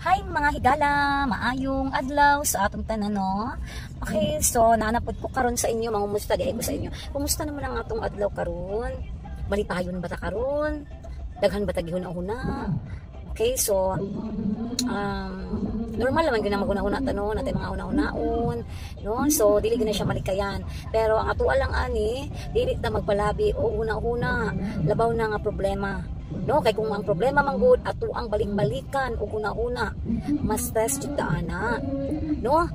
Hi mga higala, maayong adlaw sa atong tanan no. Okay, so nanapod ko karon sa inyo, mangumusta di ko sa inyo. Kumusta naman ang atong adlaw karon? Malipayon ba ta karon? Daghan ba ta gihuna-huna? Okay, so normal naman gyud na maguna-una tanon natin mga una-unaon, no? So dili gyud na siya malikayan. Pero ang ato lang ani, dili ta magpalabi o una-una labaw na nga problema. No, kay kung ang problema manggod ato ang balik-balikan ug una-una mas stress jud ta ana, no?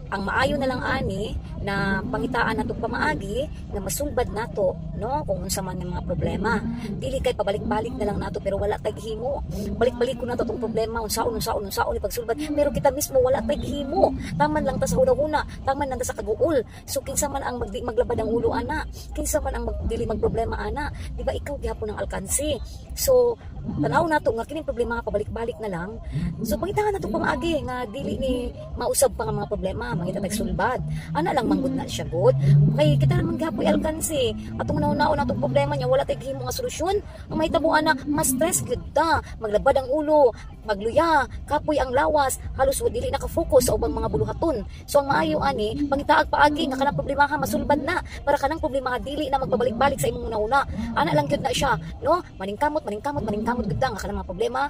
Ang maayo na lang ani na pangitaan nato pamaagi na masulbad nato, no, kung unsa man ang mga problema. Dili kay pabalik-balik na lang nato pero wala tay gihimo. Balik-balik ko nato tong problema unsaon ni pagsulbad pero kita mismo wala tay gihimo. Taman lang ta sa una-una, taman lang ta sa kaguol. So kinsa man ang maglabad ang ulo ana, kinsa man ang dili magproblema ana, di ba ikaw gihapon ang alkansi. So tanaw nato nga kining problema pabalik-balik na lang. So pangitaan nato pamaagi nga dili ni mausab pa nga mga problema, mangita tag sulbad. Ana lang manggod na siya good. Kay kita naman gapoy alkansi. Atong nauna-una atong problema nya wala tay gihimo nga solusyon. Ang mahitabuan na mas stress gyud ta, maglabad ang ulo, magluya, kapoy ang lawas, halos dili naka-focus sa ubang mga buluhaton. So ang maayo ani, pangitaag paagi nga kanang problema masulbad na para kanang problema dili na magbabalik-balik sa imong una-una. Ana lang gyud na siya, no? Maningkamot gyud nga kanang mga problema.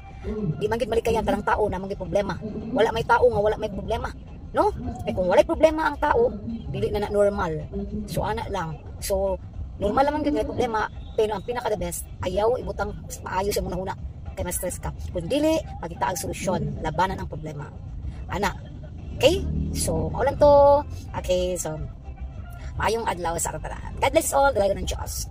Di man gyud malikayan kanang tao na mga problema. Wala may tao nga wala may problema. No? Eh kung walay problema ang tao, dili na normal. So ana lang. So normal naman gyud may problema, pero ang pinaka the best ayaw ibutang maayo sa muna-una kay mas stress ka. Kung dili pagita ang solusyon, labanan ang problema. Ana. Okay? So mao lang to. Okay, so maayong adlaw sa aton tanan. God bless all, dalaga ng Diyos.